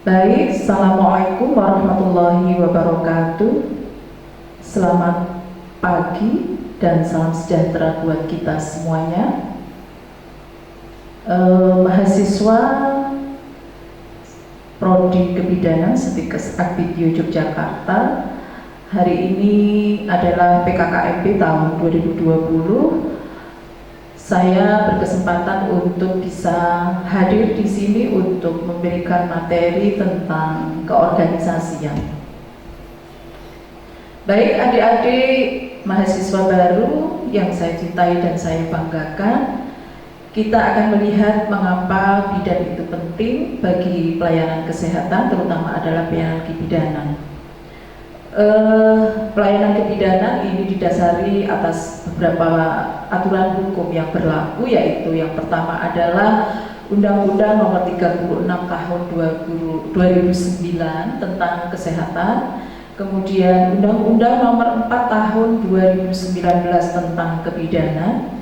Baik, Assalamualaikum warahmatullahi wabarakatuh. Selamat pagi dan salam sejahtera buat kita semuanya. Mahasiswa Prodi Kebidanan Stikes Akbidyo Yogyakarta, hari ini adalah PKKMB tahun 2020. Saya berkesempatan untuk bisa hadir di sini untuk memberikan materi tentang keorganisasian. Baik adik-adik mahasiswa baru yang saya cintai dan saya banggakan, kita akan melihat mengapa bidan itu penting bagi pelayanan kesehatan, terutama adalah pelayanan kebidanan. Pelayanan kebidanan ini didasari atas beberapa aturan hukum yang berlaku, yaitu yang pertama adalah Undang-Undang Nomor 36 Tahun 2009 tentang kesehatan, kemudian Undang-Undang Nomor 4 Tahun 2019 tentang kebidanan,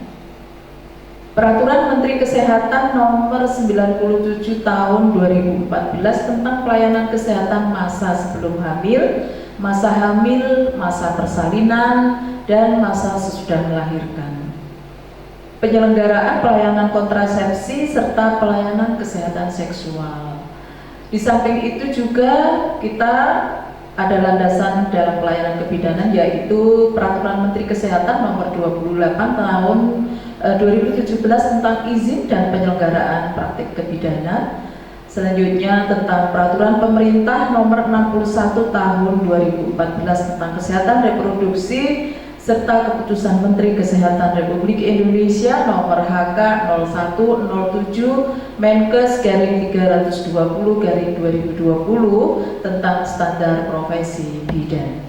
Peraturan Menteri Kesehatan Nomor 97 Tahun 2014 tentang pelayanan kesehatan masa sebelum hamil, masa hamil, masa persalinan, dan masa sesudah melahirkan. Penyelenggaraan pelayanan kontrasepsi serta pelayanan kesehatan seksual. Di samping itu juga kita ada landasan dalam pelayanan kebidanan, yaitu Peraturan Menteri Kesehatan Nomor 28 Tahun 2017 tentang izin dan penyelenggaraan praktik kebidanan. Selanjutnya tentang Peraturan Pemerintah Nomor 61 Tahun 2014 tentang kesehatan reproduksi serta Keputusan Menteri Kesehatan Republik Indonesia Nomor HK 0107 Menkes /320/2020 tentang standar profesi bidan.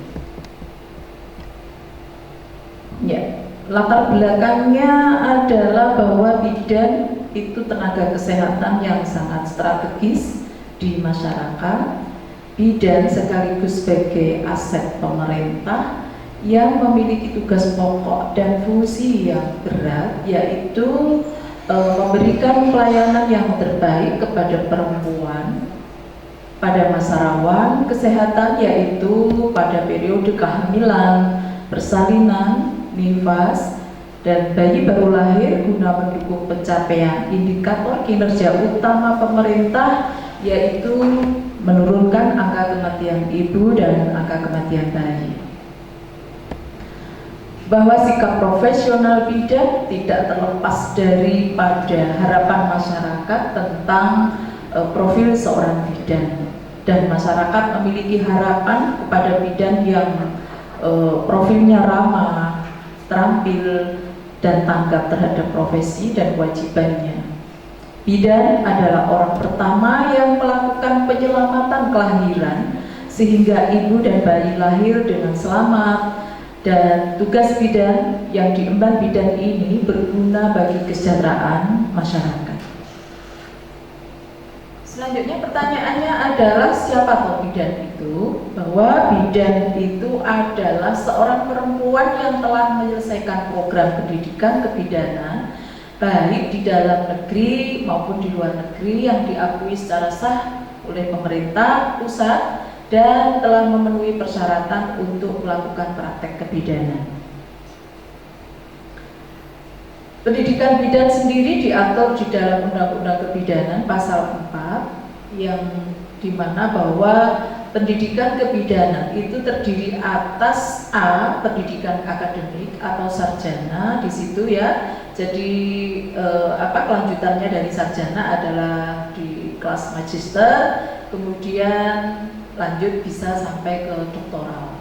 Ya, latar belakangnya adalah bahwa bidan itu tenaga kesehatan yang sangat strategis di masyarakat. Bidan sekaligus sebagai aset pemerintah yang memiliki tugas pokok dan fungsi yang berat, yaitu memberikan pelayanan yang terbaik kepada perempuan pada masa rawan kesehatan, yaitu pada periode kehamilan, persalinan, nifas, dan bayi baru lahir, guna mendukung pencapaian indikator kinerja utama pemerintah, yaitu menurunkan angka kematian ibu dan angka kematian bayi. Bahwa sikap profesional bidan tidak terlepas daripada harapan masyarakat tentang profil seorang bidan, dan masyarakat memiliki harapan kepada bidan yang profilnya ramah, terampil, dan tanggap terhadap profesi dan kewajibannya. Bidan adalah orang pertama yang melakukan penyelamatan kelahiran sehingga ibu dan bayi lahir dengan selamat, dan tugas bidan yang diemban bidan ini berguna bagi kesejahteraan masyarakat. Selanjutnya pertanyaannya adalah siapa toh bidan itu? Bahwa bidan itu adalah seorang perempuan yang telah menyelesaikan program pendidikan kebidanan baik di dalam negeri maupun di luar negeri yang diakui secara sah oleh pemerintah pusat dan telah memenuhi persyaratan untuk melakukan praktek kebidanan. Pendidikan bidan sendiri diatur di dalam Undang-Undang Kebidanan pasal 4, yang dimana bahwa pendidikan kebidanan itu terdiri atas A, pendidikan akademik atau sarjana di situ ya. Jadi kelanjutannya dari sarjana adalah di kelas magister, kemudian lanjut bisa sampai ke doktoral.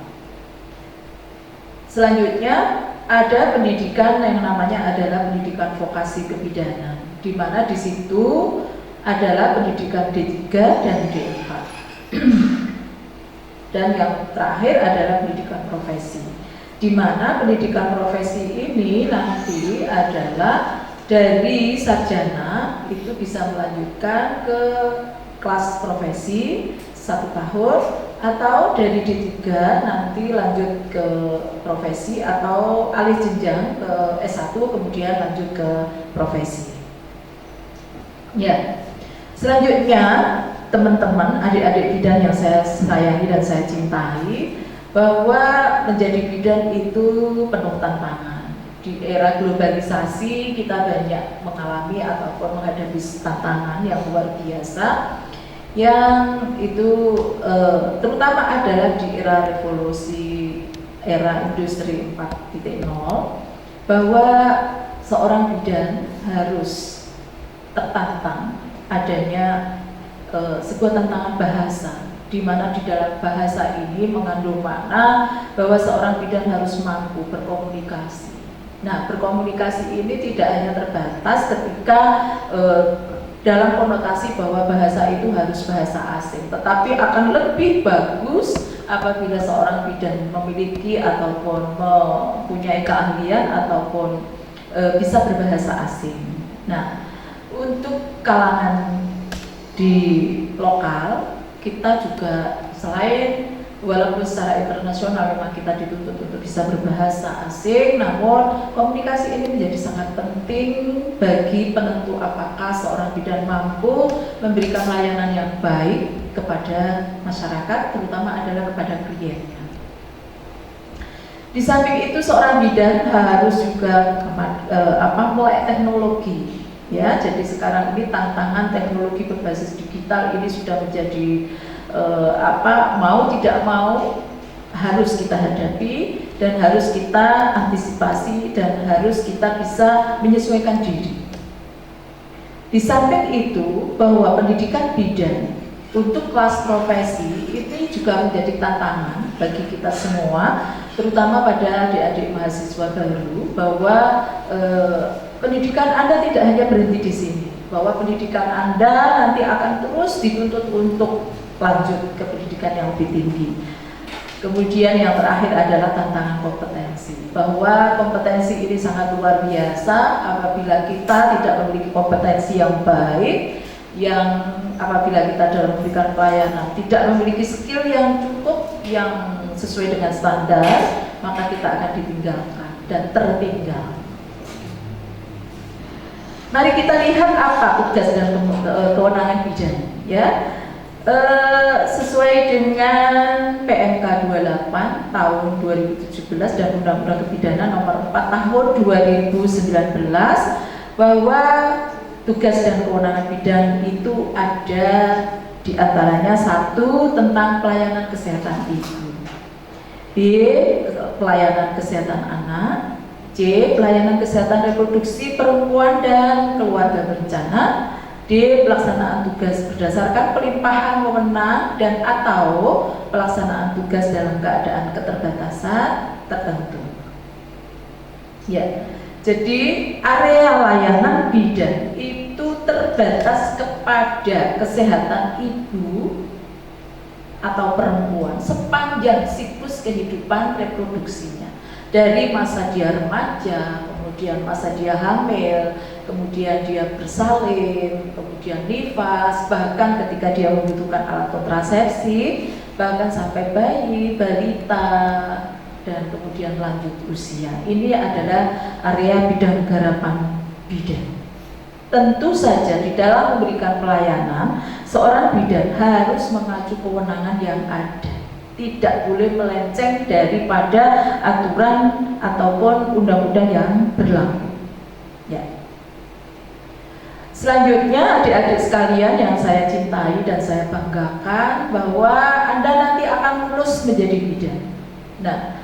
Selanjutnya ada pendidikan yang namanya adalah pendidikan vokasi kebidanan, di mana di situ adalah pendidikan D3 dan D4. Dan yang terakhir adalah pendidikan profesi, di mana pendidikan profesi ini nanti adalah dari sarjana itu bisa melanjutkan ke kelas profesi 1 tahun, atau dari D3 nanti lanjut ke profesi atau alih jenjang ke S1 kemudian lanjut ke profesi. Ya, selanjutnya teman-teman, adik-adik bidan yang saya sayangi dan saya cintai, bahwa menjadi bidan itu penuh tantangan. Di era globalisasi kita banyak mengalami ataupun menghadapi tantangan yang luar biasa, yang itu terutama adalah di era revolusi, era industri 4.0, bahwa seorang bidan harus tertantang adanya sebuah tantangan bahasa, di mana di dalam bahasa ini mengandung makna bahwa seorang bidan harus mampu berkomunikasi. Nah, berkomunikasi ini tidak hanya terbatas ketika dalam konotasi bahwa bahasa itu harus bahasa asing, tetapi akan lebih bagus apabila seorang bidan memiliki ataupun mempunyai keahlian ataupun bisa berbahasa asing. Nah, untuk kalangan di lokal, kita juga selain walaupun secara internasional memang kita dituntut untuk bisa berbahasa asing, namun komunikasi ini menjadi sangat penting bagi penentu apakah seorang bidan mampu memberikan layanan yang baik kepada masyarakat, terutama adalah kepada kliennya. Di samping itu seorang bidan harus juga melek teknologi, ya. Jadi sekarang ini tantangan teknologi berbasis digital ini sudah menjadi mau tidak mau harus kita hadapi dan harus kita antisipasi dan harus kita bisa menyesuaikan diri. Di samping itu bahwa pendidikan bidan untuk kelas profesi ini juga menjadi tantangan bagi kita semua, terutama pada adik-adik mahasiswa baru, bahwa pendidikan Anda tidak hanya berhenti di sini, bahwa pendidikan Anda nanti akan terus dituntut untuk lanjut ke pendidikan yang lebih tinggi. Kemudian yang terakhir adalah tantangan kompetensi, bahwa kompetensi ini sangat luar biasa. Apabila kita tidak memiliki kompetensi yang baik, yang apabila kita dalam memberikan pelayanan tidak memiliki skill yang cukup, yang sesuai dengan standar, maka kita akan ditinggalkan dan tertinggal. Mari kita lihat apa tugas dan kewenangan bidan, ya. Sesuai dengan PMK 28 tahun 2017 dan Undang-Undang Kebidanan nomor 4 tahun 2019, bahwa tugas dan kewenangan bidan itu ada diantaranya: 1. Tentang pelayanan kesehatan ibu, B. Pelayanan kesehatan anak, C. Pelayanan kesehatan reproduksi perempuan dan keluarga berencana, D. Pelaksanaan tugas berdasarkan pelimpahan wewenang dan atau pelaksanaan tugas dalam keadaan keterbatasan tertentu. Ya, jadi area layanan bidan itu terbatas kepada kesehatan ibu atau perempuan sepanjang siklus kehidupan reproduksinya, dari masa dia remaja, kemudian masa dia hamil, kemudian dia bersalin, kemudian nifas, bahkan ketika dia membutuhkan alat kontrasepsi, bahkan sampai bayi, balita, dan kemudian lanjut usia. Ini adalah area bidang garapan bidan. Tentu saja di dalam memberikan pelayanan, seorang bidan harus mengacu kewenangan yang ada, tidak boleh melenceng daripada aturan ataupun undang-undang yang berlaku. Ya. Selanjutnya, adik-adik sekalian yang saya cintai dan saya banggakan, bahwa Anda nanti akan lulus menjadi bidan. Nah,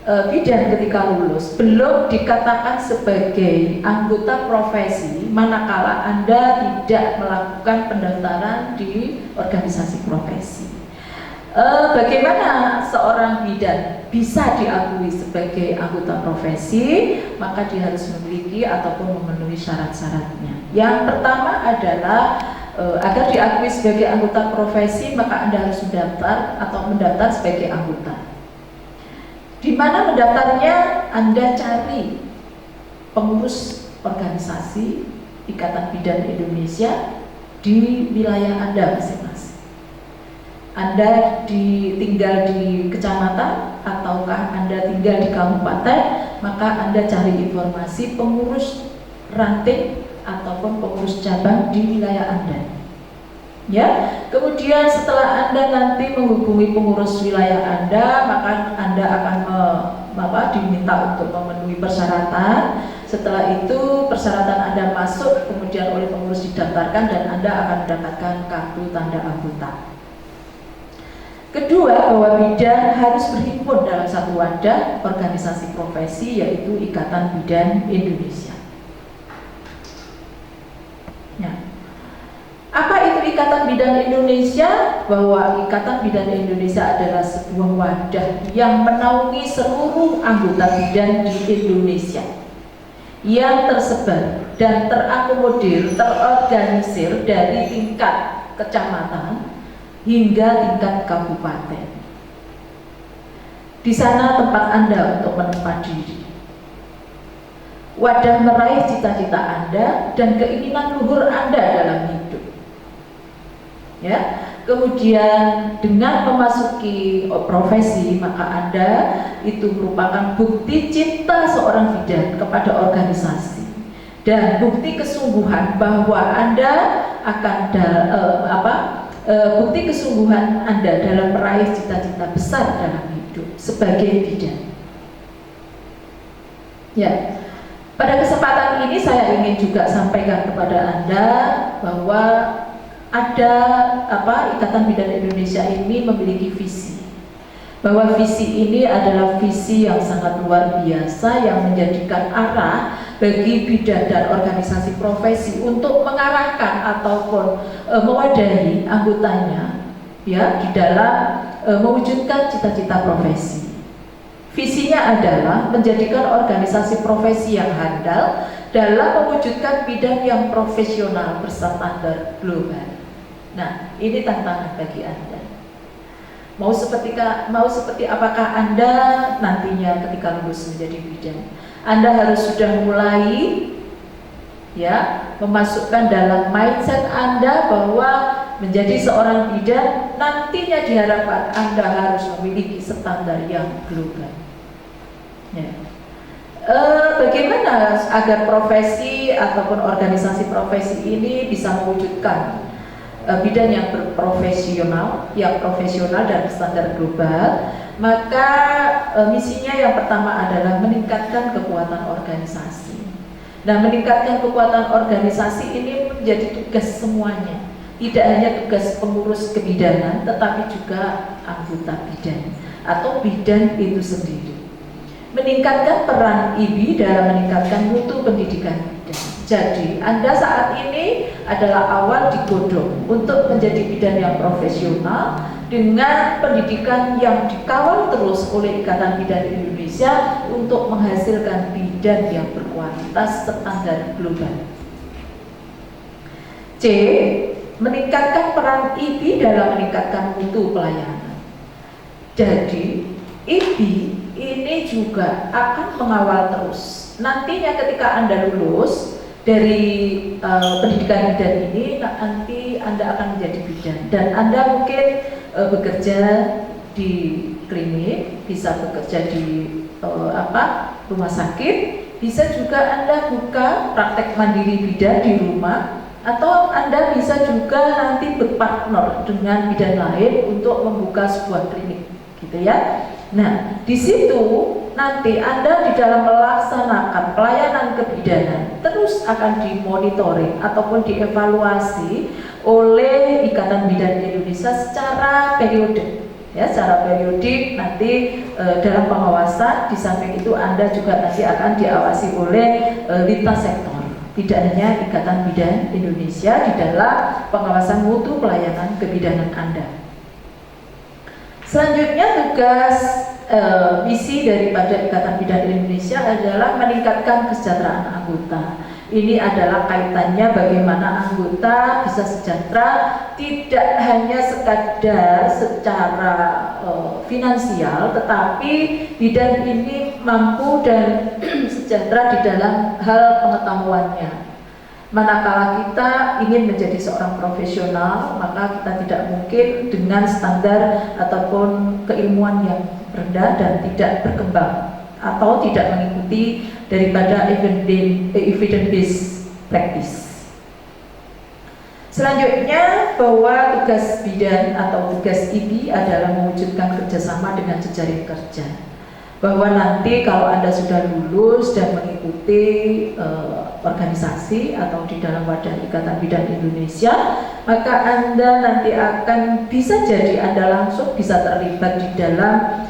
bidan ketika lulus belum dikatakan sebagai anggota profesi manakala Anda tidak melakukan pendaftaran di organisasi profesi. Bagaimana seorang bidan bisa diakui sebagai anggota profesi? Maka dia harus memiliki ataupun memenuhi syarat-syaratnya. Yang pertama adalah agar diakui sebagai anggota profesi, maka Anda harus mendaftar atau mendaftar sebagai anggota. Di mana mendaftarnya? Anda cari pengurus organisasi Ikatan Bidan Indonesia di wilayah Anda masing-masing. Anda tinggal di kecamatan ataukah Anda tinggal di kabupaten, maka Anda cari informasi pengurus ranting ataupun pengurus cabang di wilayah Anda. Ya, kemudian setelah Anda nanti menghubungi pengurus wilayah Anda, maka Anda akan diminta untuk memenuhi persyaratan. Setelah itu persyaratan Anda masuk, kemudian oleh pengurus didaftarkan dan Anda akan mendapatkan kartu tanda anggota. Kedua, bahwa bidan harus berhimpun dalam satu wadah organisasi profesi, yaitu Ikatan Bidan Indonesia. Ya. Apa itu Ikatan Bidan Indonesia? Bahwa Ikatan Bidan Indonesia adalah sebuah wadah yang menaungi seluruh anggota bidan di Indonesia, yang tersebar dan terakomodir, terorganisir dari tingkat kecamatan hingga tingkat kabupaten. Di sana tempat Anda untuk menempat diri. Wadah meraih cita-cita Anda dan keinginan luhur Anda dalam hidup. Ya, kemudian dengan memasuki profesi, maka Anda itu merupakan bukti cinta seorang bidan kepada organisasi dan bukti kesungguhan bahwa Anda akan bukti kesungguhan Anda dalam meraih cita-cita besar dalam hidup sebagai bidan. Ya, pada kesempatan ini saya ingin juga sampaikan kepada Anda bahwa ada Ikatan Bidan Indonesia ini memiliki visi, bahwa visi ini adalah visi yang sangat luar biasa yang menjadikan arah bagi bidan dan organisasi profesi untuk mengarahkan ataupun mewadahi anggotanya ya di dalam mewujudkan cita-cita profesi. Visinya adalah menjadikan organisasi profesi yang handal dalam mewujudkan bidan yang profesional berstandar global. Nah, ini tantangan bagi Anda. Mau seperti apakah Anda nantinya ketika lulus menjadi bidan? Anda harus sudah mulai ya memasukkan dalam mindset Anda bahwa menjadi seorang bidan nantinya diharapkan Anda harus memiliki standar yang global. Ya. Bagaimana agar profesi ataupun organisasi profesi ini bisa mewujudkan bidan yang berprofesional, yang profesional dan standar global? Maka misinya yang pertama adalah meningkatkan kekuatan organisasi. Nah, meningkatkan kekuatan organisasi ini menjadi tugas semuanya, tidak hanya tugas pengurus kebidanan, tetapi juga anggota bidan atau bidan itu sendiri. Meningkatkan peran IBI dalam meningkatkan mutu pendidikan bidan. Jadi, Anda saat ini adalah awal digodong untuk menjadi bidan yang profesional dengan pendidikan yang dikawal terus oleh Ikatan Bidan Indonesia untuk menghasilkan bidan yang berkualitas standar global. C. Meningkatkan peran IBI dalam meningkatkan mutu pelayanan. Jadi, IBI ini juga akan mengawal terus. Nantinya ketika Anda lulus dari pendidikan bidan ini, nanti Anda akan menjadi bidan dan Anda mungkin bekerja di klinik, bisa bekerja di rumah sakit, bisa juga Anda buka praktek mandiri bidan di rumah, atau Anda bisa juga nanti berpartner dengan bidan lain untuk membuka sebuah klinik, gitu ya. Nah, di situ nanti Anda di dalam melaksanakan pelayanan kebidanan terus akan dimonitoring ataupun dievaluasi oleh Ikatan Bidan Indonesia secara periodik, ya, secara periodik nanti dalam pengawasan. Di samping itu Anda juga nanti akan diawasi oleh lintas sektor, tidak hanya Ikatan Bidan Indonesia di dalam pengawasan mutu pelayanan kebidanan Anda. Selanjutnya tugas misi daripada Ikatan Bidan Indonesia adalah meningkatkan kesejahteraan anggota. Ini adalah kaitannya bagaimana anggota bisa sejahtera, tidak hanya sekadar secara finansial, tetapi bidan ini mampu dan sejahtera di dalam hal pengetahuannya. Manakala kita ingin menjadi seorang profesional, maka kita tidak mungkin dengan standar ataupun keilmuan yang rendah dan tidak berkembang atau tidak mengikuti daripada evidence based practice. Selanjutnya, bahwa tugas bidan atau tugas IBI adalah mewujudkan kerjasama dengan jejaring kerja. Bahwa nanti kalau Anda sudah lulus dan mengikuti organisasi atau di dalam wadah Ikatan Bidan Indonesia, maka Anda nanti akan bisa jadi Anda langsung bisa terlibat di dalam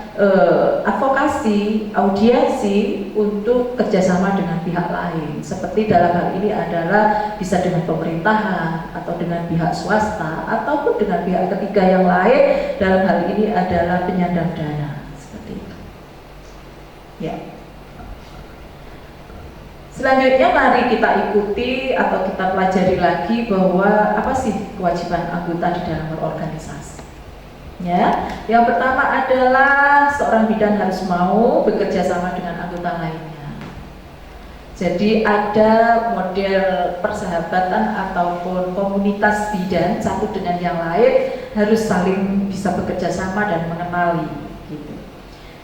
advokasi, audiensi untuk kerjasama dengan pihak lain. Seperti dalam hal ini adalah bisa dengan pemerintahan atau dengan pihak swasta ataupun dengan pihak ketiga yang lain. Dalam hal ini adalah penyandang dana. Seperti itu. Ya. Selanjutnya mari kita ikuti atau kita pelajari lagi bahwa apa sih kewajiban anggota di dalam berorganisasi. Ya, yang pertama adalah seorang bidan harus mau bekerja sama dengan anggota lainnya. Jadi ada model persahabatan ataupun komunitas bidan satu dengan yang lain harus saling bisa bekerja sama dan mengenali. Gitu.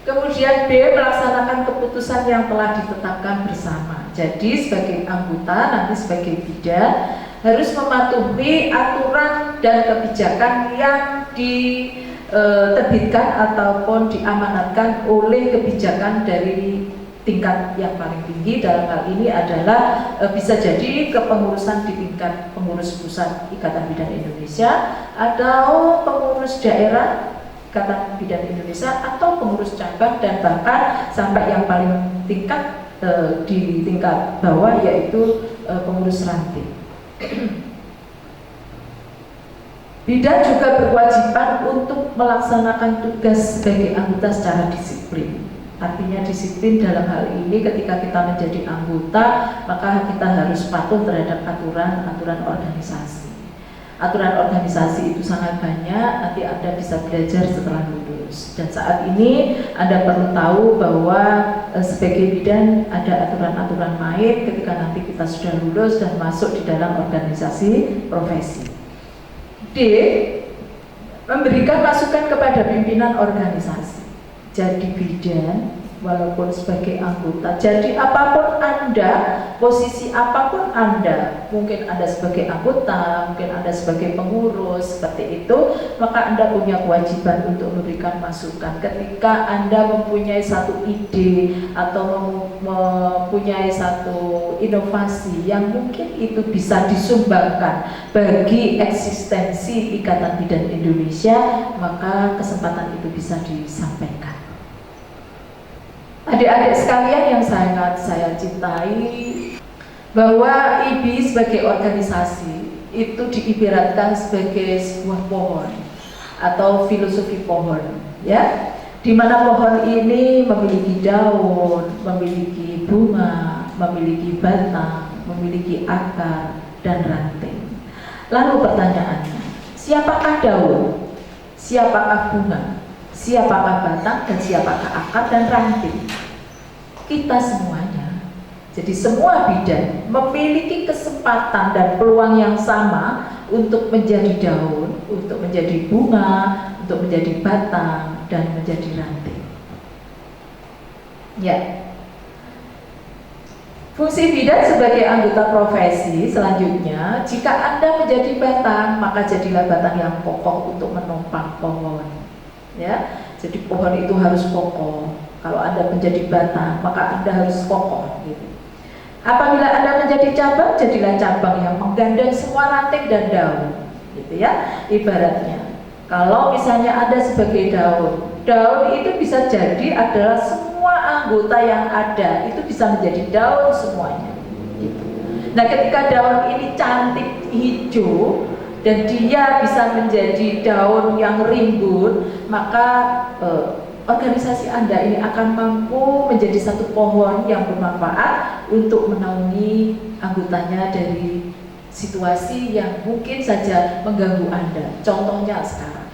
Kemudian B, melaksanakan keputusan yang telah ditetapkan bersama. Jadi sebagai anggota nanti sebagai bidan harus mematuhi aturan dan kebijakan yang diterbitkan ataupun diamanatkan oleh kebijakan dari tingkat yang paling tinggi. Dalam hal ini adalah bisa jadi kepengurusan di tingkat pengurus pusat Ikatan Bidan Indonesia atau pengurus daerah Ikatan Bidan Indonesia atau pengurus cabang dan bahkan sampai yang paling tingkat di tingkat bawah yaitu pengurus ranting. Bidan juga berkewajiban untuk melaksanakan tugas sebagai anggota secara disiplin. Artinya disiplin dalam hal ini ketika kita menjadi anggota maka kita harus patuh terhadap aturan organisasi. Aturan organisasi itu sangat banyak, nanti Anda bisa belajar setelah lulus. Dan saat ini Anda perlu tahu bahwa sebagai bidan ada aturan-aturan main ketika nanti kita sudah lulus dan masuk di dalam organisasi profesi. D, memberikan masukan kepada pimpinan organisasi. Jadi bidan walaupun sebagai anggota, jadi apapun Anda, posisi apapun Anda, mungkin Anda sebagai anggota, mungkin Anda sebagai pengurus, seperti itu, maka Anda punya kewajiban untuk memberikan masukan. Ketika Anda mempunyai satu ide atau mempunyai satu inovasi yang mungkin itu bisa disumbangkan bagi eksistensi Ikatan Bidan Indonesia, maka kesempatan itu bisa disampaikan. Adik-adik sekalian yang sangat saya cintai, bahwa IBI sebagai organisasi itu diibaratkan sebagai sebuah pohon atau filosofi pohon, ya, di mana pohon ini memiliki daun, memiliki bunga, memiliki batang, memiliki akar dan ranting. Lalu pertanyaannya, siapakah daun, siapakah bunga, siapakah batang, dan siapakah akar dan ranting? Kita semuanya. Jadi semua bidan memiliki kesempatan dan peluang yang sama untuk menjadi daun, untuk menjadi bunga, untuk menjadi batang, dan menjadi ranting. Ya. Fungsi bidan sebagai anggota profesi selanjutnya, jika Anda menjadi batang, maka jadilah batang yang kokoh untuk menopang pohon. Ya, jadi pohon itu harus kokoh. Kalau Anda menjadi batang, maka Anda harus kokoh. Gitu. Apabila Anda menjadi cabang, jadilah cabang yang menggandeng semua ranting dan daun. Gitu ya, ibaratnya. Kalau misalnya Anda sebagai daun, daun itu bisa jadi adalah semua anggota yang ada, itu bisa menjadi daun semuanya. Gitu. Nah, ketika daun ini cantik hijau dan dia bisa menjadi daun yang rimbun, maka organisasi Anda ini akan mampu menjadi satu pohon yang bermanfaat untuk menaungi anggotanya dari situasi yang mungkin saja mengganggu Anda. Contohnya sekarang,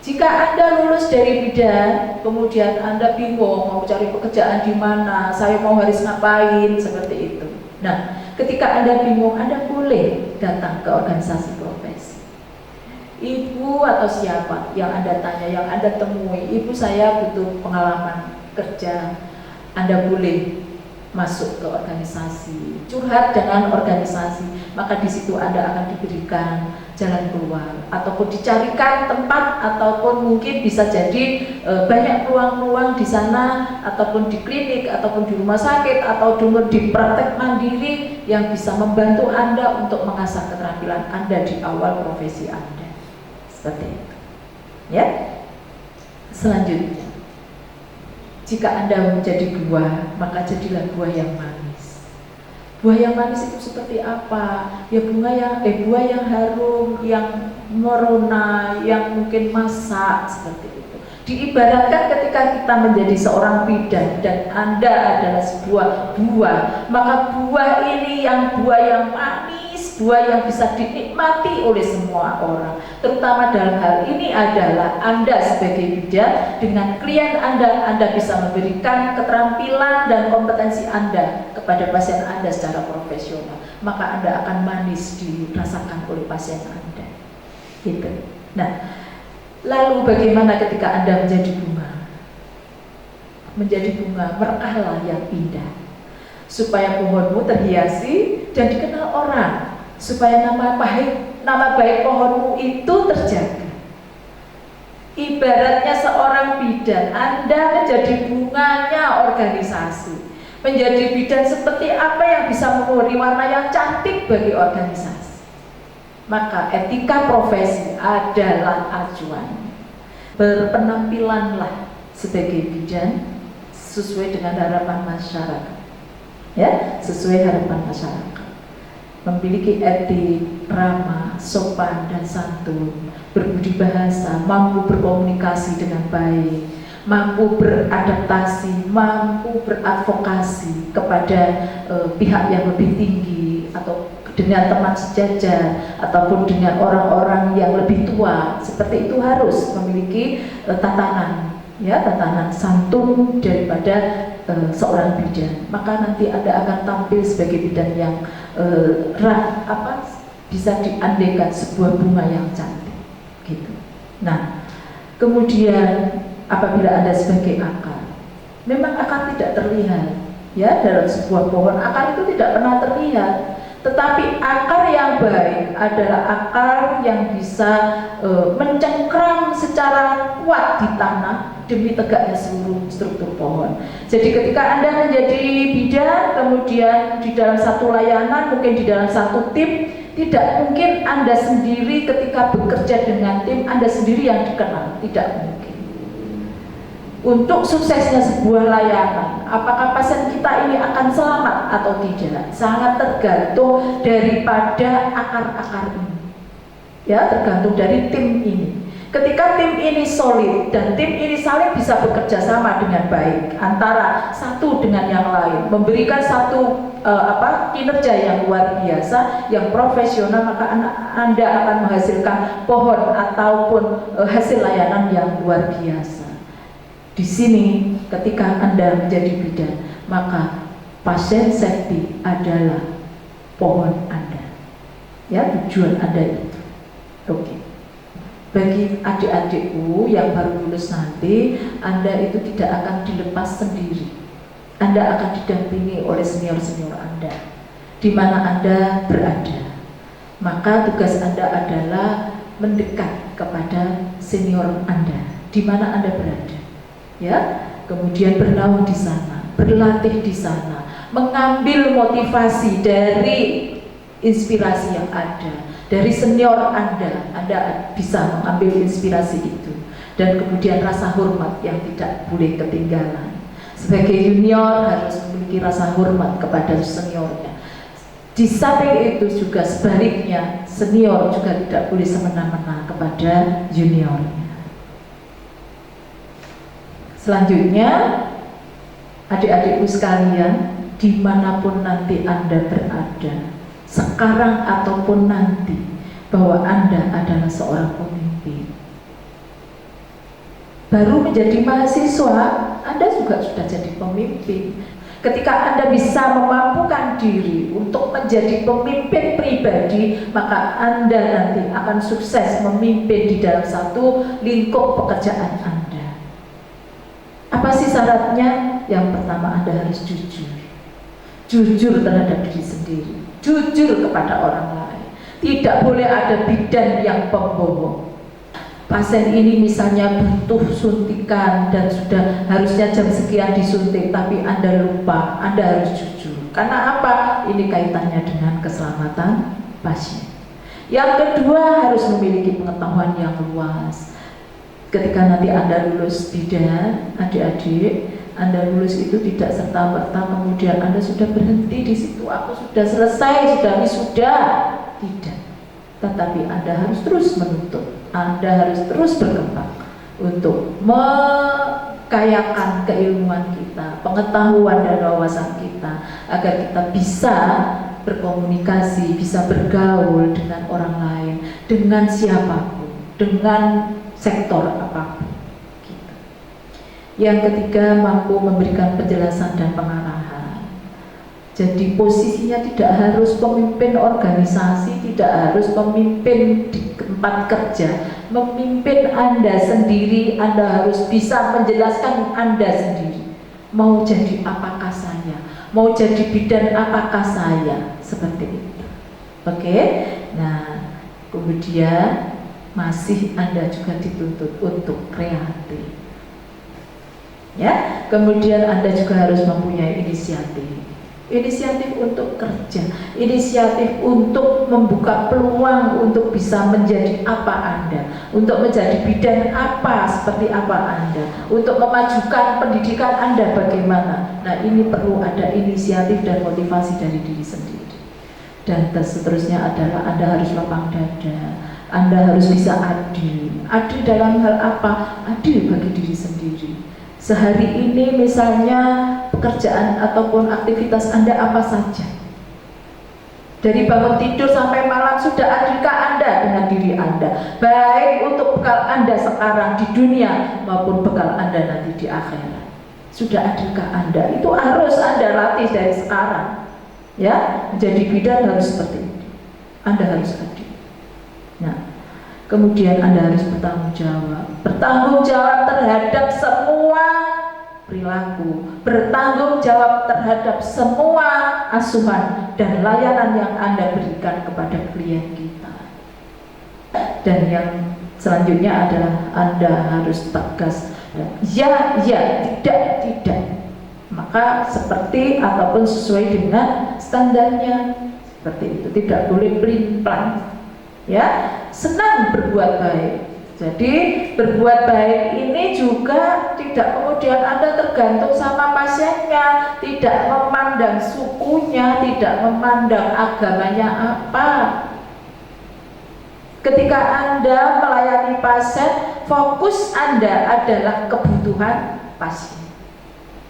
jika Anda lulus dari bidan, kemudian Anda bingung mau cari pekerjaan di mana, saya mau harus ngapain, seperti itu. Nah, ketika Anda bingung, Anda boleh datang ke organisasi profesi. Ibu atau siapa yang Anda tanya, yang Anda temui, ibu saya butuh pengalaman kerja, Anda boleh masuk ke organisasi, curhat dengan organisasi, maka di situ Anda akan diberikan jalan keluar, ataupun dicarikan tempat, ataupun mungkin bisa jadi banyak peluang-peluang di sana, ataupun di klinik, ataupun di rumah sakit, atau di praktek mandiri yang bisa membantu Anda untuk mengasah keterampilan Anda di awal profesi Anda. Seperti itu. Ya. Selanjutnya, jika Anda menjadi buah, maka jadilah buah yang manis. Buah yang manis itu seperti apa? Ya buah yang harum, yang merona, yang mungkin masak, seperti itu. Diibaratkan ketika kita menjadi seorang bidan dan Anda adalah sebuah buah, maka buah ini buah yang manis, buah yang bisa dinikmati oleh semua orang. Terutama dalam hal ini adalah Anda sebagai bidan, dengan klien Anda bisa memberikan keterampilan dan kompetensi Anda kepada pasien Anda secara profesional. Maka Anda akan manis dirasakan oleh pasien Anda. Gitu. Nah, lalu bagaimana ketika Anda menjadi bunga? Menjadi bunga, merekahlah yang indah, supaya pohonmu terhiasi dan dikenal orang, supaya nama baik pohonmu itu terjaga. Ibaratnya seorang bidan, Anda menjadi bunganya organisasi. Menjadi bidan seperti apa yang bisa memberi warna yang cantik bagi organisasi. Maka etika profesi adalah acuan. Berpenampilanlah sebagai bidan sesuai dengan harapan masyarakat. Ya, sesuai harapan masyarakat. Memiliki etik, ramah, sopan dan santun, berbudi bahasa, mampu berkomunikasi dengan baik, mampu beradaptasi, mampu beradvokasi kepada pihak yang lebih tinggi, atau dengan teman sejajar, ataupun dengan orang-orang yang lebih tua. Seperti itu harus memiliki tatanan, ya, tatanan santun daripada seorang bidan. Maka nanti Anda akan tampil sebagai bidan yang bisa diandaikan sebuah bunga yang cantik, gitu. Nah, kemudian apabila Anda sebagai akar, memang akar tidak terlihat, ya, dalam sebuah pohon akar itu tidak pernah terlihat. Tetapi akar yang baik adalah akar yang bisa mencengkram secara kuat di tanah demi tegaknya seluruh struktur pohon. Jadi ketika Anda menjadi bidan, kemudian di dalam satu layanan, mungkin di dalam satu tim, tidak mungkin Anda sendiri ketika bekerja dengan tim, Anda sendiri yang dikenal, tidak mungkin. Untuk suksesnya sebuah layanan, apakah pasien kita ini akan selamat atau tidak, sangat tergantung daripada akar-akar ini. Ya, tergantung dari tim ini. Ketika tim ini solid dan tim ini saling bisa bekerja sama dengan baik antara satu dengan yang lain, memberikan satu kinerja yang luar biasa, yang profesional, maka Anda akan menghasilkan pohon ataupun hasil layanan yang luar biasa. Di sini ketika Anda menjadi bidan, maka pasien safety adalah pohon Anda. Ya, tujuan Anda itu. Oke. Bagi adik-adikku yang baru lulus nanti, Anda itu tidak akan dilepas sendiri. Anda akan didampingi oleh senior-senior Anda di mana Anda berada. Maka tugas Anda adalah mendekat kepada senior Anda di mana Anda berada. Ya, kemudian bernaung di sana, berlatih di sana, mengambil motivasi dari inspirasi yang ada, dari senior Anda bisa mengambil inspirasi itu, dan kemudian rasa hormat yang tidak boleh ketinggalan. Sebagai junior harus memiliki rasa hormat kepada seniornya. Di samping itu juga sebaliknya, senior juga tidak boleh semena-mena kepada juniornya. Selanjutnya, adik-adikku sekalian, dimanapun nanti Anda berada, sekarang ataupun nanti, bahwa Anda adalah seorang pemimpin. Baru menjadi mahasiswa, Anda juga sudah jadi pemimpin. Ketika Anda bisa memampukan diri untuk menjadi pemimpin pribadi, maka Anda nanti akan sukses memimpin di dalam satu lingkup pekerjaan Anda. Apa sih syaratnya? Yang pertama, Anda harus jujur. jujur terhadap diri sendiri, jujur kepada orang lain. Tidak boleh ada bidan yang pembohong. Pasien ini misalnya butuh suntikan dan sudah harusnya jam sekian disuntik, tapi Anda lupa, Anda harus jujur. Karena apa? Ini kaitannya dengan keselamatan pasien. Yang kedua, harus memiliki pengetahuan yang luas. Ketika nanti Anda lulus bidan, adik-adik, Anda lulus itu tidak serta-merta kemudian Anda sudah berhenti di situ, aku sudah selesai, sudah wisuda. Tidak. Tetapi Anda harus terus menuntut, Anda harus terus berkembang untuk mengkayakan keilmuan kita, pengetahuan dan wawasan kita, agar kita bisa berkomunikasi, bisa bergaul dengan orang lain, dengan siapapun, dengan sektor apapun. Gitu. Yang ketiga, mampu memberikan penjelasan dan pengarahan. Jadi posisinya tidak harus pemimpin organisasi, tidak harus pemimpin di tempat kerja. Memimpin Anda sendiri, Anda harus bisa menjelaskan Anda sendiri. Mau jadi apakah saya? Mau jadi bidan apakah saya? Seperti itu. Oke? Nah, kemudian masih Anda juga dituntut untuk kreatif. Ya, kemudian Anda juga harus mempunyai inisiatif. Inisiatif untuk kerja, inisiatif untuk membuka peluang untuk bisa menjadi apa Anda, untuk menjadi bidan apa, seperti apa Anda, untuk memajukan pendidikan Anda bagaimana. Nah, ini perlu ada inisiatif dan motivasi dari diri sendiri. Dan seterusnya adalah Anda harus lapang dada, Anda harus bisa adil. Adil dalam hal apa? Adil bagi diri sendiri. Sehari ini misalnya pekerjaan ataupun aktivitas Anda apa saja. Dari bangun tidur sampai malam, sudah adilkah Anda dengan diri Anda? Baik untuk bekal Anda sekarang di dunia maupun bekal Anda nanti di akhirat. Sudah adilkah Anda? Itu harus Anda latih dari sekarang. Ya, menjadi bidan harus seperti itu. Anda harus adil. Nah, kemudian Anda harus bertanggung jawab. Bertanggung jawab terhadap semua perilaku, bertanggung jawab terhadap semua asuhan dan layanan yang Anda berikan kepada klien kita. Dan yang selanjutnya adalah Anda harus tegas. Ya, tidak. Maka seperti ataupun sesuai dengan standarnya. Seperti itu, tidak boleh pelin-pelan. Ya, senang berbuat baik. Jadi berbuat baik ini juga tidak kemudian Anda tergantung sama pasiennya, tidak memandang sukunya, tidak memandang agamanya apa. Ketika Anda melayani pasien, fokus Anda adalah kebutuhan pasien.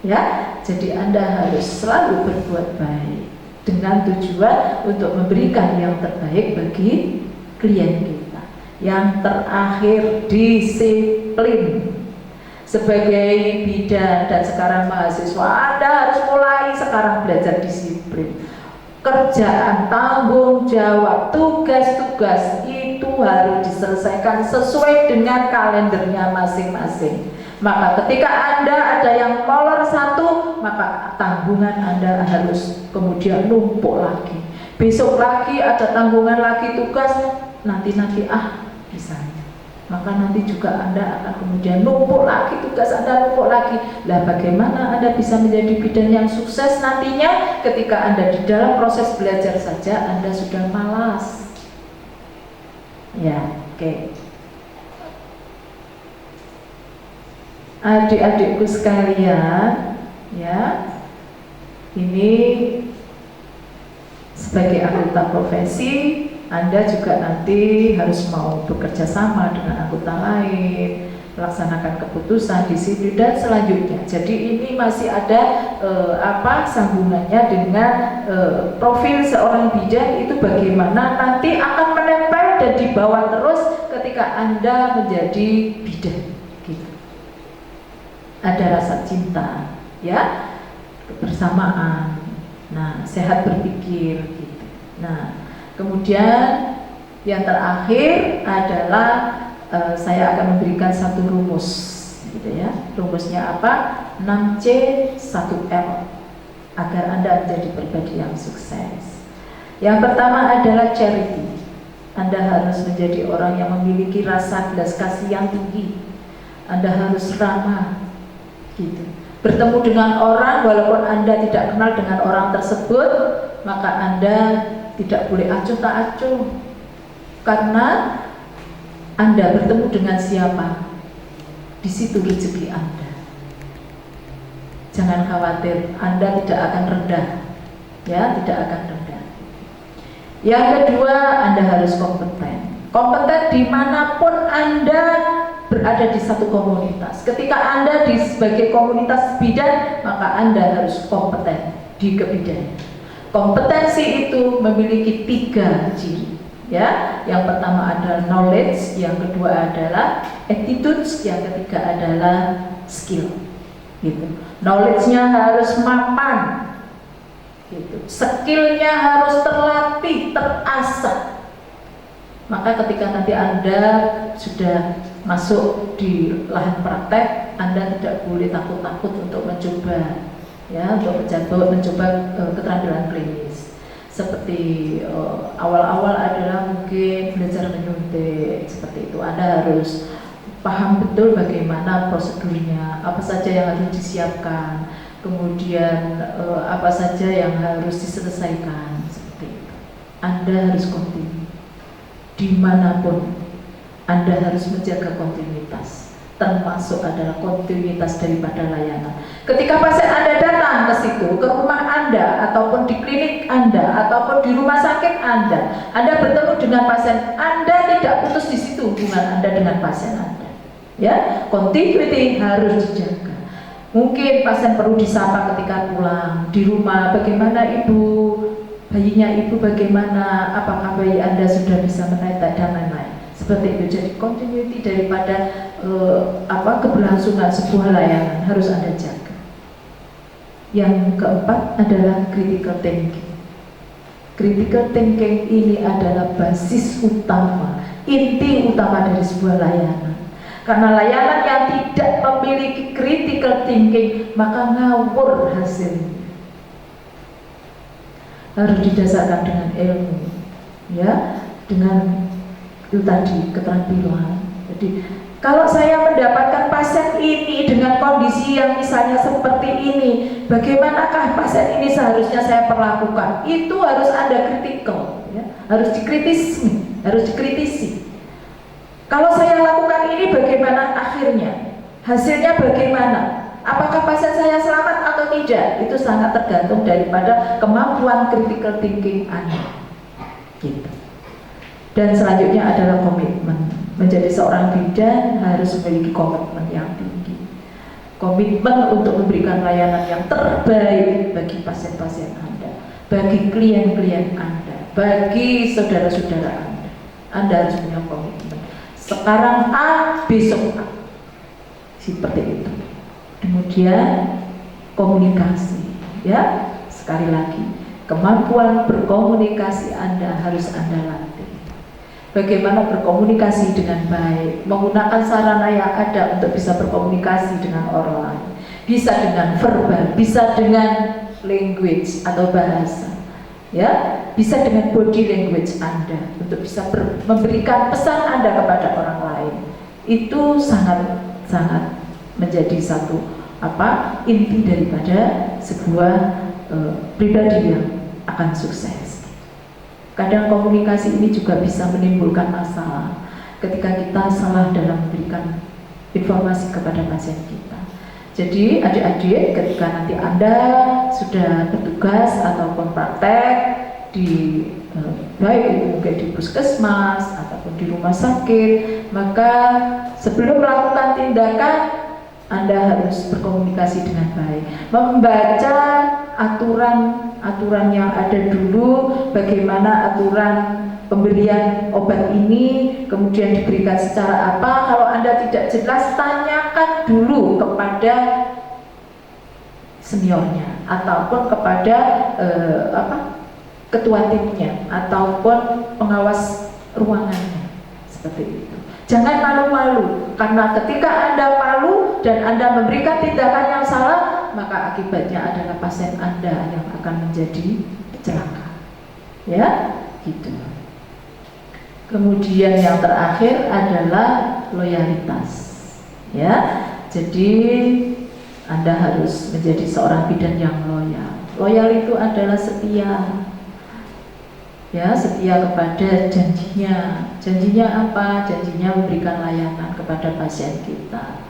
Ya, jadi Anda harus selalu berbuat baik dengan tujuan untuk memberikan yang terbaik bagi klien kita. Yang terakhir, disiplin. Sebagai bidan dan sekarang mahasiswa, Anda harus mulai sekarang belajar disiplin. Kerjaan, tanggung jawab, tugas-tugas itu harus diselesaikan sesuai dengan kalendernya masing-masing. Maka ketika Anda ada yang molor satu, maka tanggungan Anda harus kemudian numpuk lagi. Besok lagi ada tanggungan lagi, tugas nanti misalnya, maka nanti juga Anda akan kemudian numpuk lagi, tugas Anda numpuk lagi. Lah bagaimana Anda bisa menjadi bidan yang sukses nantinya ketika Anda di dalam proses belajar saja Anda sudah malas? Ya, oke. Adik-adikku sekalian, ya, ini sebagai anggota profesi, Anda juga nanti harus mau bekerja sama dengan anggota lain, melaksanakan keputusan, disiplin dan selanjutnya. Jadi ini masih ada sambungannya dengan profil seorang bidan itu bagaimana nanti akan menempel dan dibawa terus ketika Anda menjadi bidan. Gitu. Ada rasa cinta, ya, kebersamaan, nah, sehat berpikir, gitu. Nah, kemudian yang terakhir adalah saya akan memberikan satu rumus, gitu ya. Rumusnya apa? 6C 1L. agar Anda menjadi pribadi yang sukses. Yang pertama adalah charity. Anda harus menjadi orang yang memiliki rasa belas kasih yang tinggi. Anda harus ramah, gitu. Bertemu dengan orang, walaupun Anda tidak kenal dengan orang tersebut, maka Anda tidak boleh acuh tak acuh, karena Anda bertemu dengan siapa, di situ rezeki Anda. Jangan khawatir, Anda tidak akan rendah, ya, tidak akan rendah. Yang kedua, Anda harus kompeten. Kompeten dimanapun Anda berada di satu komunitas. Ketika Anda di sebagai komunitas bidan, maka Anda harus kompeten di kebidanan. Kompetensi itu memiliki 3 ciri. Ya, yang pertama adalah knowledge, yang kedua adalah attitudes, yang ketiga adalah skill. Gitu. Knowledge-nya harus mapan, gitu. Skillnya harus terlatih, terasah. Maka ketika nanti Anda sudah masuk di lahan praktek, Anda tidak boleh takut-takut untuk mencoba, ya, untuk mencoba keterampilan klinis. Seperti awal-awal adalah mungkin belajar menyuntik, seperti itu. Anda harus paham betul bagaimana prosedurnya, apa saja yang harus disiapkan, kemudian apa saja yang harus diselesaikan, seperti itu. Anda harus kontinu dimanapun. Anda harus menjaga kontinuitas, termasuk adalah kontinuitas daripada layanan. Ketika pasien Anda datang ke situ, ke rumah Anda, ataupun di klinik Anda, ataupun di rumah sakit Anda bertemu dengan pasien, Anda tidak putus di situ hubungan Anda dengan pasien Anda. Ya, continuity harus dijaga. Mungkin pasien perlu disapa ketika pulang, di rumah, bagaimana ibu, bayinya ibu bagaimana, apakah bayi Anda sudah bisa menetes dan lain-lain. Seperti itu. Jadi continuity daripada keberlangsungan sebuah layanan harus Anda jaga. Yang keempat adalah critical thinking. Critical thinking ini adalah basis utama, inti utama dari sebuah layanan. Karena layanan yang tidak memiliki critical thinking, maka ngawur hasilnya. Harus didasarkan dengan ilmu, ya, dengan itu tadi keterampilan. Jadi kalau saya mendapatkan pasien ini dengan kondisi yang misalnya seperti ini, bagaimanakah pasien ini seharusnya saya perlakukan? Itu harus ada kritikal, ya, harus dikritisi. Kalau saya lakukan ini, bagaimana akhirnya? Hasilnya bagaimana? Apakah pasien saya selamat atau tidak? Itu sangat tergantung daripada kemampuan critical thinking Anda. Gitu. Dan selanjutnya adalah komitmen. Menjadi seorang bidan harus memiliki komitmen yang tinggi. Komitmen untuk memberikan layanan yang terbaik bagi pasien-pasien Anda, bagi klien-klien Anda, bagi saudara-saudara Anda. Anda harus punya komitmen. Sekarang A, besok A. Seperti itu. Kemudian komunikasi, ya, sekali lagi kemampuan berkomunikasi Anda harus Anda latih. Bagaimana berkomunikasi dengan baik, menggunakan sarana yang ada untuk bisa berkomunikasi dengan orang lain, bisa dengan verbal, bisa dengan language atau bahasa, ya, bisa dengan body language Anda untuk bisa memberikan pesan Anda kepada orang lain. Itu sangat menjadi satu inti daripada sebuah pribadi yang akan sukses. Kadang komunikasi ini juga bisa menimbulkan masalah ketika kita salah dalam memberikan informasi kepada pasien kita. Jadi adik-adik, ketika nanti Anda sudah bertugas ataupun praktek di baik itu mungkin di puskesmas ataupun di rumah sakit, maka sebelum melakukan tindakan Anda harus berkomunikasi dengan baik, membaca aturan yang ada dulu, bagaimana aturan pemberian obat ini, kemudian diberikan secara apa. Kalau Anda tidak jelas, tanyakan dulu kepada seniornya ataupun kepada ketua timnya ataupun pengawas ruangannya, seperti itu. Jangan malu-malu, karena ketika Anda malu dan Anda memberikan tindakan yang salah, maka akibatnya adalah pasien Anda yang akan menjadi celaka. Ya, gitu. Kemudian yang terakhir adalah loyalitas. Ya, jadi Anda harus menjadi seorang bidan yang loyal. Loyal itu adalah setia. Ya, setia kepada janjinya. Janjinya apa? Janjinya memberikan layanan kepada pasien kita.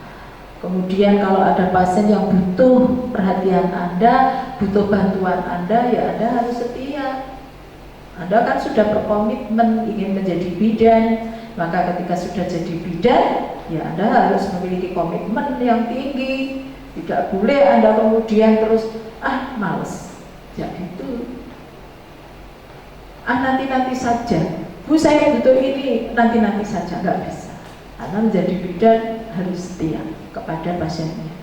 Kemudian kalau ada pasien yang butuh perhatian Anda, butuh bantuan Anda, ya Anda harus setia. Anda kan sudah berkomitmen ingin menjadi bidan, maka ketika sudah jadi bidan, ya Anda harus memiliki komitmen yang tinggi. Tidak boleh Anda kemudian terus, males, ya itu. Nanti-nanti saja, Bu saya butuh ini, nanti-nanti saja, nggak bisa. Karena menjadi bidan harus setia kepada pasiennya.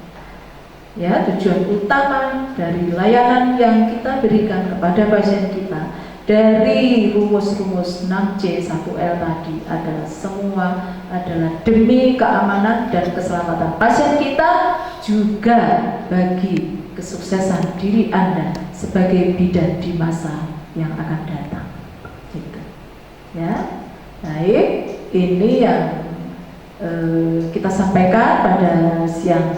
Ya, tujuan utama dari layanan yang kita berikan kepada pasien kita dari rumus-rumus 6C1L tadi adalah semua adalah demi keamanan dan keselamatan pasien kita, juga bagi kesuksesan diri Anda sebagai bidan di masa yang akan datang. Gitu. Ya, baik, ini yang kita sampaikan pada siang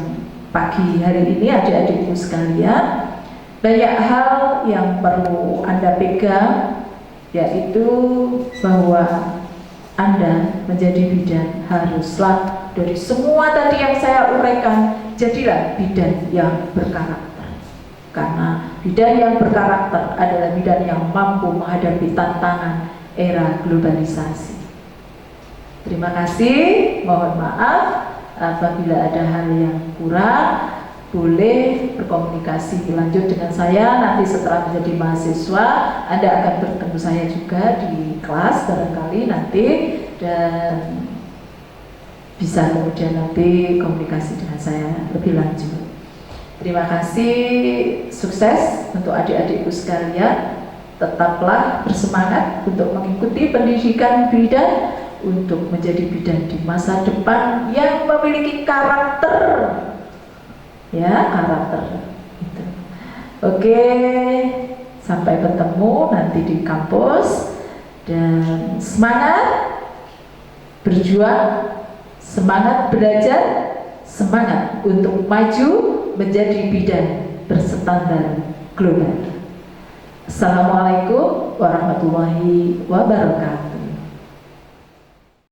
pagi hari ini, adik-adikku sekalian. Banyak hal yang perlu Anda pegang, yaitu bahwa Anda menjadi bidan haruslah dari semua tadi yang saya uraikan, jadilah bidan yang berkarakter. Karena bidan yang berkarakter adalah bidan yang mampu menghadapi tantangan era globalisasi. Terima kasih, mohon maaf apabila ada hal yang kurang. Boleh berkomunikasi lanjut dengan saya. Nanti setelah menjadi mahasiswa, Anda akan bertemu saya juga di kelas barangkali nanti, dan bisa kemudian nanti komunikasi dengan saya lebih lanjut. Terima kasih, sukses untuk adik-adikku sekalian. Tetaplah bersemangat untuk mengikuti pendidikan bidan, untuk menjadi bidan di masa depan yang memiliki karakter. Ya, karakter itu. Oke, sampai bertemu nanti di kampus, dan semangat berjuang, semangat belajar, semangat untuk maju menjadi bidan berstandar global. Assalamualaikum warahmatullahi wabarakatuh.